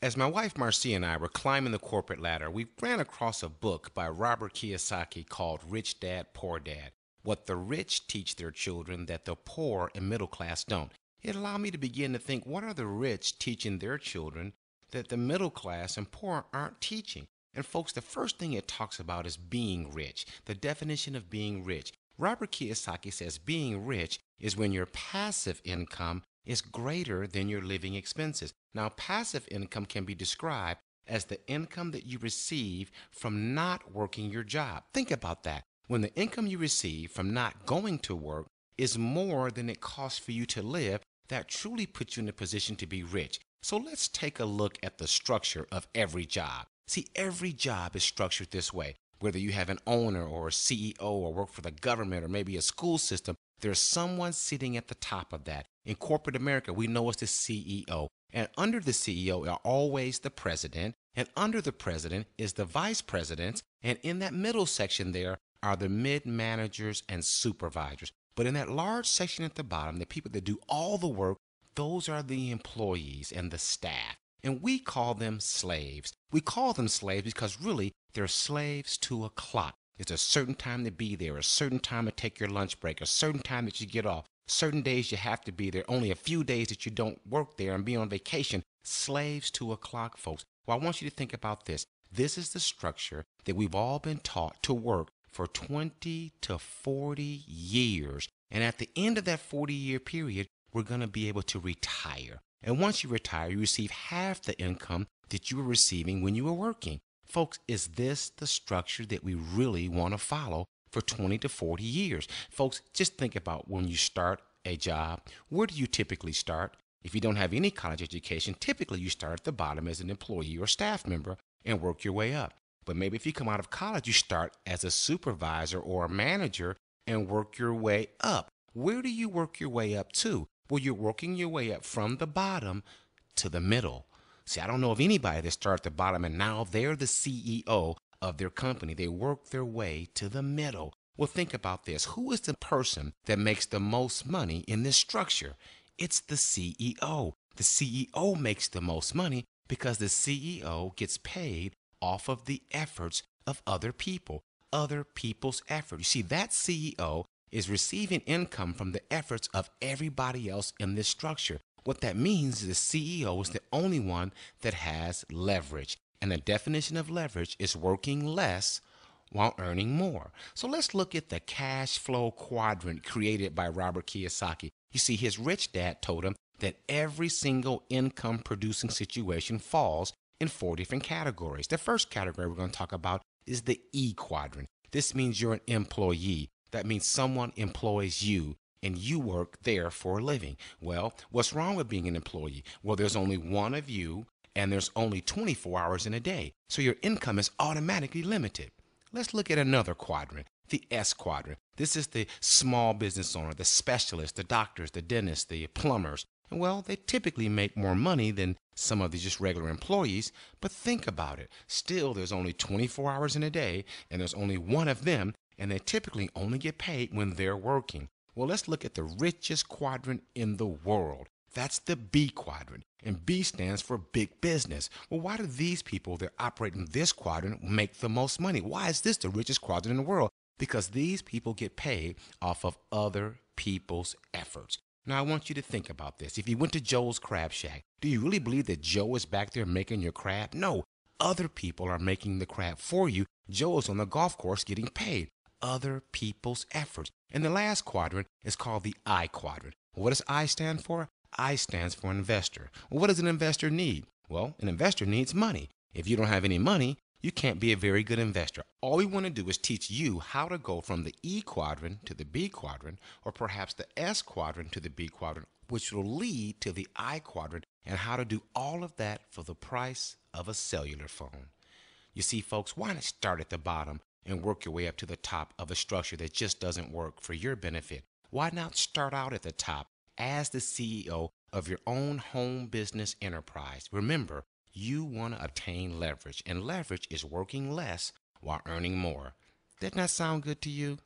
As my wife Marcia and I were climbing the corporate ladder, we ran across a book by Robert Kiyosaki called Rich Dad, Poor Dad: What the Rich Teach Their Children That the Poor and Middle Class Don't. It allowed me to begin to think, what are the rich teaching their children that the middle class and poor aren't teaching? And folks, the first thing it talks about is being rich, the definition of being rich. Robert Kiyosaki says being rich is when your passive income is greater than your living expenses. Now, passive income can be described as the income that you receive from not working your job. Think about that. When the income you receive from not going to work is more than it costs for you to live, that truly puts you in a position to be rich. So let's take a look at the structure of every job. See, every job is structured this way. Whether you have an owner or a CEO or work for the government or maybe a school system, there's someone sitting at the top of that. In corporate America, we know it's the CEO. And under the CEO are always the president. And under the president is the vice presidents. And in that middle section there are the mid-managers and supervisors. But in that large section at the bottom, the people that do all the work, those are the employees and the staff. And we call them slaves. We call them slaves because really they're slaves to a clock. It's a certain time to be there, a certain time to take your lunch break, a certain time that you get off. Certain days you have to be there, only a few days that you don't work there and be on vacation. Slaves to a clock, folks. Well, I want you to think about this. This is the structure that we've all been taught to work for 20 to 40 years. And at the end of that 40-year period, we're going to be able to retire. And once you retire, you receive half the income that you were receiving when you were working. Folks, is this the structure that we really want to follow for 20 to 40 years? Folks, just think about when you start a job. Where do you typically start? If you don't have any college education, typically you start at the bottom as an employee or staff member and work your way up. But maybe if you come out of college, you start as a supervisor or a manager and work your way up. Where do you work your way up to? Well, you're working your way up from the bottom to the middle. See, I don't know of anybody that started at the bottom and now they're the CEO of their company. They work their way to the middle. Well, think about this. Who is the person that makes the most money in this structure? It's the CEO. The CEO makes the most money because the CEO gets paid off of the efforts of other people, other people's effort. You see, that CEO is receiving income from the efforts of everybody else in this structure. What that means is the CEO is the only one that has leverage. And the definition of leverage is working less while earning more. So let's look at the cash flow quadrant created by Robert Kiyosaki. You see, his rich dad told him that every single income producing situation falls in 4 different categories. The first category we're going to talk about is the E quadrant. This means you're an employee. That means someone employs you and you work there for a living. Well, what's wrong with being an employee? Well, there's only one of you and there's only 24 hours in a day. So your income is automatically limited. Let's look at another quadrant, the S quadrant. This is the small business owner, the specialist, the doctors, the dentists, the plumbers. And well, they typically make more money than some of the just regular employees, but think about it. Still, there's only 24 hours in a day and there's only one of them, and they typically only get paid when they're working. Well, let's look at the richest quadrant in the world. That's the B quadrant, and B stands for big business. Well, why do these people that operate in this quadrant make the most money? Why is this the richest quadrant in the world? Because these people get paid off of other people's efforts. Now, I want you to think about this. If you went to Joe's Crab Shack, do you really believe that Joe is back there making your crab? No, other people are making the crab for you. Joe is on the golf course getting paid. Other people's efforts. And the last quadrant is called the I quadrant. What does I stand for? I stands for investor. Well, what does an investor need? Well, an investor needs money. If you don't have any money, you can't be a very good investor. All we want to do is teach you how to go from the E quadrant to the B quadrant, or perhaps the S quadrant to the B quadrant, which will lead to the I quadrant, and how to do all of that for the price of a cellular phone. You see, folks, why not start at the bottom and work your way up to the top of a structure that just doesn't work for your benefit? Why not start out at the top as the CEO of your own home business enterprise? Remember, you want to obtain leverage, and leverage is working less while earning more. Doesn't that sound good to you?